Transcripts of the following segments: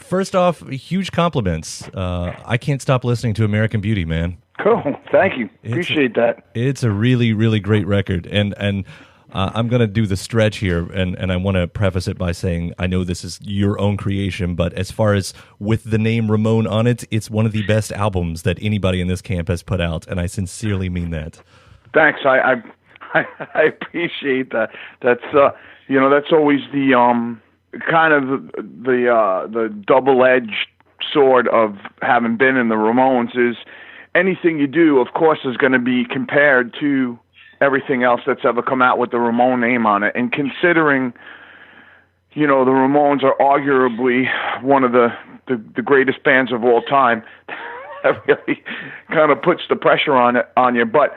first off, huge compliments. I can't stop listening to American Beauty, man. Cool. Thank you. Appreciate that. It's a really, really great record. And I'm going to do the stretch here, and I want to preface it by saying I know this is your own creation, but as far as with the name Ramone on it, it's one of the best albums that anybody in this camp has put out, and I sincerely mean that. Thanks. I appreciate that. That's that's always the kind of the double-edged sword of having been in the Ramones is anything you do, of course, is going to be compared to everything else that's ever come out with the Ramone name on it. And considering, the Ramones are arguably one of the greatest bands of all time, that really kind of puts the pressure on you. But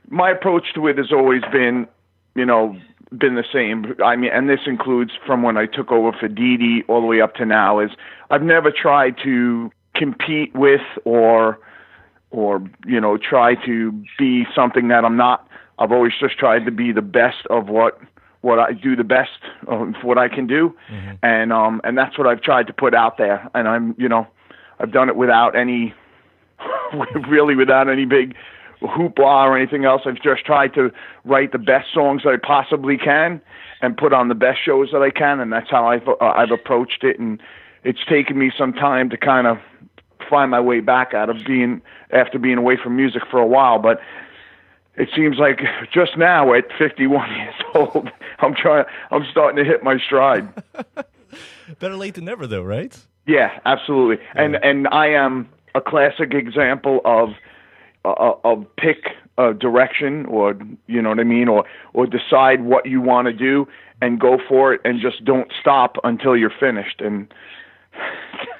my approach to it has always been, been the same. I mean, and this includes from when I took over for Dee Dee all the way up to now, is I've never tried to compete with or try to be something that I'm not. I've always just tried to be the best of what I do the best of what I can do. Mm-hmm. And that's what I've tried to put out there. And I've done it without any big hoopla or anything else. I've just tried to write the best songs that I possibly can and put on the best shows that I can. And that's how I've approached it. And it's taken me some time to kind of find my way back after being away from music for a while. But it seems like just now at 51 years old, I'm starting to hit my stride. Better late than never, though, right? Yeah, absolutely. Yeah. And I am a classic example of pick a direction, or you know what I mean, or decide what you want to do and go for it, and just don't stop until you're finished. And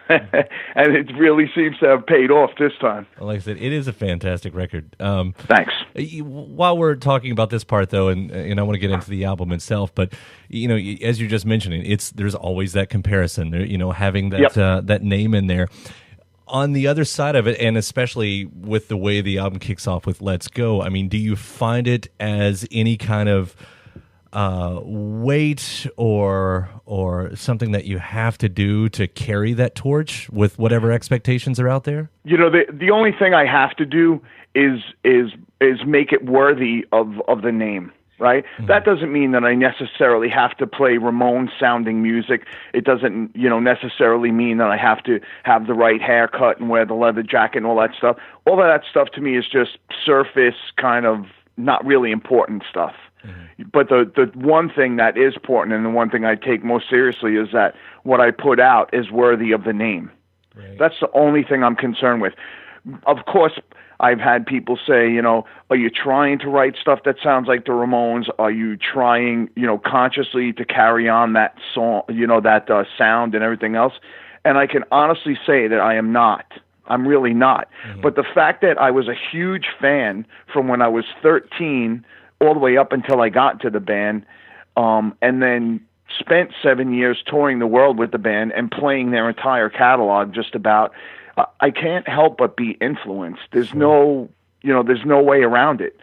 and it really seems to have paid off this time. Well, like I said, it is a fantastic record. Thanks. While we're talking about this part, though, and I want to get into the album itself, but as you're just mentioning, there's always that comparison. Having that that name in there. On the other side of it, and especially with the way the album kicks off with "Let's Go," I mean, do you find it as any kind of weight or something that you have to do to carry that torch with whatever expectations are out there? The only thing I have to do is make it worthy of the name, right? Mm-hmm. That doesn't mean that I necessarily have to play Ramone sounding music. It doesn't, necessarily mean that I have to have the right haircut and wear the leather jacket and all that stuff. All of that stuff to me is just surface kind of not really important stuff. Mm-hmm. But the one thing that is important, and the one thing I take most seriously, is that what I put out is worthy of the name. Right. That's the only thing I'm concerned with. Of course, I've had people say, are you trying to write stuff that sounds like the Ramones? Are you trying, consciously to carry on that song, that sound and everything else? And I can honestly say that I am not. I'm really not. Mm-hmm. But the fact that I was a huge fan from when I was 13 all the way up until I got into the band, and then spent 7 years touring the world with the band and playing their entire catalog just about, I can't help but be influenced. There's no way around it.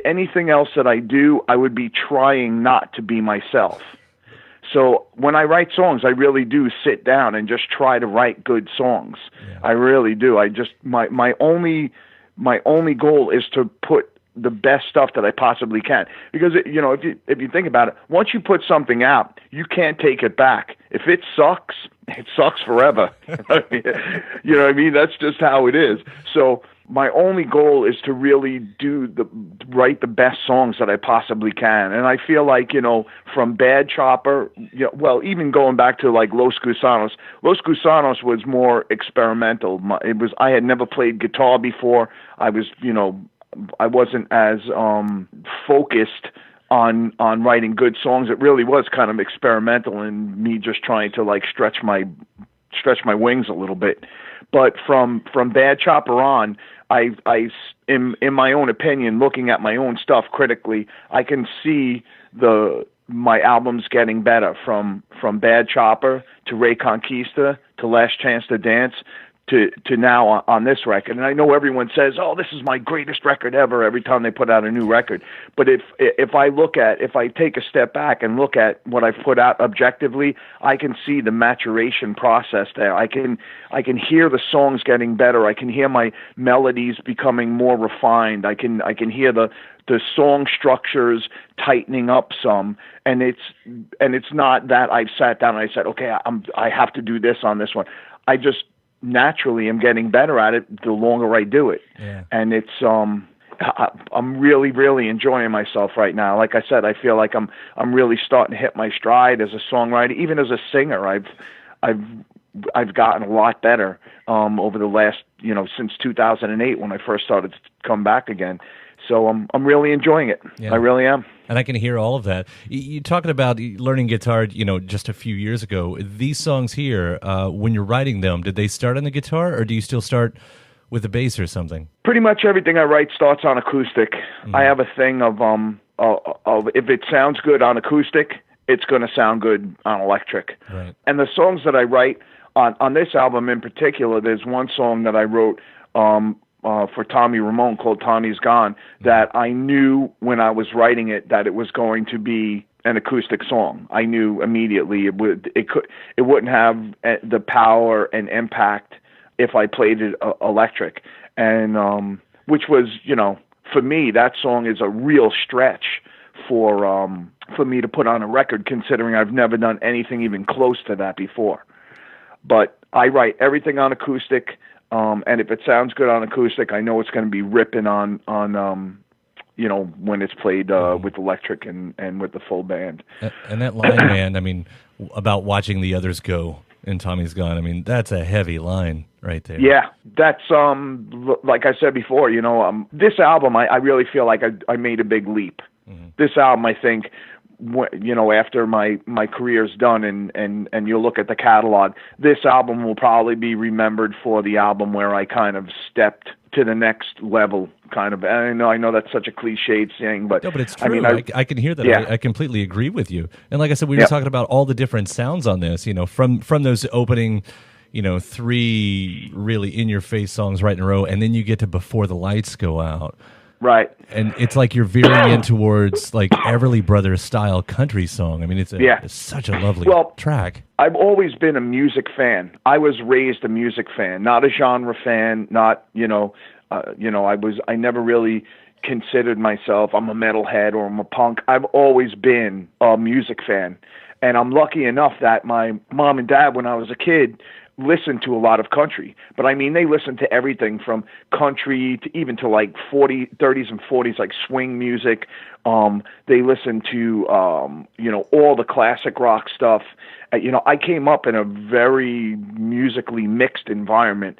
Anything else that I do, I would be trying not to be myself. So when I write songs, I really do sit down and just try to write good songs. Yeah. I really do. I just my only goal is to put the best stuff that I possibly can. Because if you think about it, once you put something out, you can't take it back. If it sucks forever. You know what I mean? That's just how it is. So my only goal is to really write the best songs that I possibly can. And I feel like, from Bad Chopper, even going back to like Los Gusanos was more experimental. I had never played guitar before. I wasn't as focused on writing good songs. It really was kind of experimental and me just trying to like stretch my wings a little bit. But from Bad Chopper on, I in my own opinion, looking at my own stuff critically, I can see my albums getting better from Bad Chopper to Reconquista to Last Chance to Dance to now on this record. And I know everyone says, "Oh, this is my greatest record ever," every time they put out a new record. But if I take a step back and look at what I've put out objectively, I can see the maturation process there. I can hear the songs getting better. I can hear my melodies becoming more refined. I can hear the song structures tightening up some, and it's not that I've sat down and I said, okay, I have to do this on this one. I just naturally am getting better at it the longer I do it. Yeah. And it's I'm really, really enjoying myself right now. Like I said, I feel like I'm really starting to hit my stride as a songwriter. Even as a singer, I've gotten a lot better over the last, since 2008 when I first started to come back again. So I'm really enjoying it. Yeah. I really am. And I can hear all of that. You're talking about learning guitar, just a few years ago. These songs here, when you're writing them, did they start on the guitar, or do you still start with the bass or something? Pretty much everything I write starts on acoustic. Mm-hmm. I have a thing of if it sounds good on acoustic, it's going to sound good on electric. Right. And the songs that I write on this album in particular, there's one song that I wrote for Tommy Ramone called "Tommy's Gone," that I knew when I was writing it that it was going to be an acoustic song. I knew immediately it wouldn't have the power and impact if I played it electric. And which was, for me, that song is a real stretch for me to put on a record, considering I've never done anything even close to that before. But I write everything on acoustic. And if it sounds good on acoustic, I know it's going to be ripping on when it's played with electric and with the full band. And that line, man, about watching the others go in Tommy's Gone, that's a heavy line right there. Yeah, that's like I said before, this album, I really feel like I made a big leap. Mm-hmm. This album, I think, after my career's done and you look at the catalog, this album will probably be remembered for the album where I kind of stepped to the next level, kind of. And I know that's such a cliched thing, but no, but it's true. I can hear that. Yeah. I completely agree with you. And like I said, we were talking about all the different sounds on this, from those opening, 3 really in-your-face songs right in a row, and then you get to Before the Lights Go Out. Right. And it's like you're veering in towards like Everly Brothers style country song. It's such a lovely track. I've always been a music fan. I was raised a music fan, not a genre fan, not, I never really considered myself, I'm a metalhead or I'm a punk. I've always been a music fan. And I'm lucky enough that my mom and dad, when I was a kid, listened to a lot of country, but they listened to everything from country to even to like 30s and 40s, like swing music. They listened to, all the classic rock stuff. I came up in a very musically mixed environment,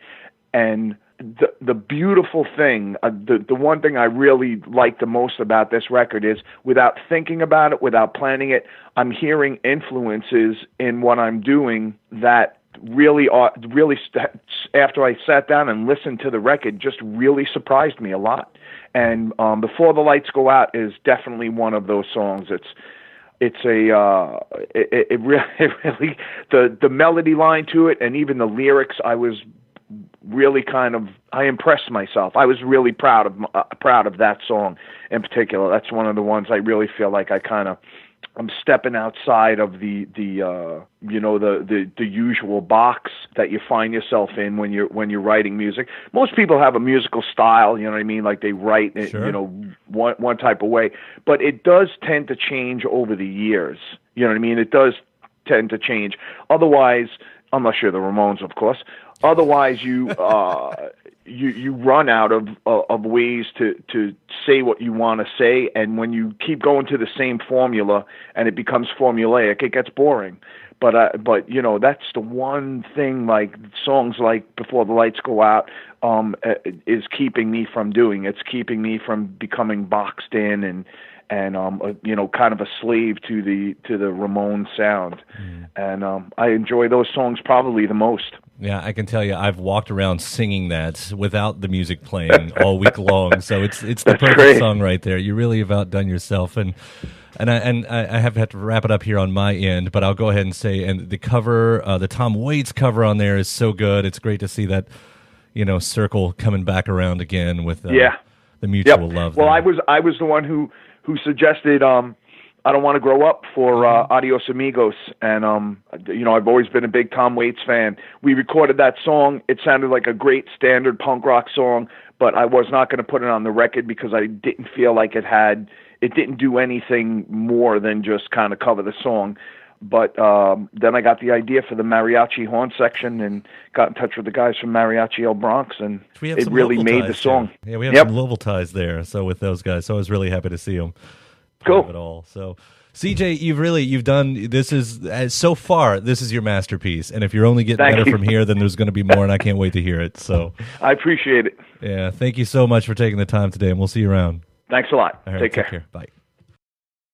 and the beautiful thing, the one thing I really like the most about this record is, without thinking about it, without planning it, I'm hearing influences in what I'm doing that really after I sat down and listened to the record, just really surprised me a lot. And Before the Lights Go Out is definitely one of those songs. It really the melody line to it, and even the lyrics, I was really I impressed myself. I was really proud of that song in particular. That's one of the ones I really feel like I'm stepping outside of the usual box that you find yourself in when you're writing music. Most people have a musical style, like they write it, sure, one type of way, but it does tend to change over the years. It does tend to change. Otherwise, unless you're the Ramones, of course. Otherwise, you run out of ways to say what you want to say, and when you keep going to the same formula and it becomes formulaic, it gets boring. But that's the one thing, like songs like Before the Lights Go Out is keeping me from doing. It's keeping me from becoming boxed in and kind of a slave to the Ramone sound. And I enjoy those songs probably the most. Yeah, I can tell you, I've walked around singing that without the music playing all week long. So it's the perfect great. song right there. You really have outdone yourself, and I have had to wrap it up here on my end, but I'll go ahead and say, and the cover, the Tom Waits cover on there is so good. It's great to see that, circle coming back around again with the mutual love. Well, there. I was the one who suggested I Don't Want to Grow Up for Adios Amigos, and I've always been a big Tom Waits fan. We recorded that song. It sounded like a great standard punk rock song, but I was not going to put it on the record because I didn't feel like it didn't do anything more than just kind of cover the song. But then I got the idea for the mariachi horn section and got in touch with the guys from Mariachi El Bronx, and it really made the song. Yeah, we have some Louisville ties there. So with those guys, so I was really happy to see them. Cool. Of it all. So, CJ, you've done this so far. This is your masterpiece, and if you're only getting better from here, then there's going to be more, and I can't wait to hear it. So, I appreciate it. Yeah, thank you so much for taking the time today, and we'll see you around. Thanks a lot. All right, take care. Bye.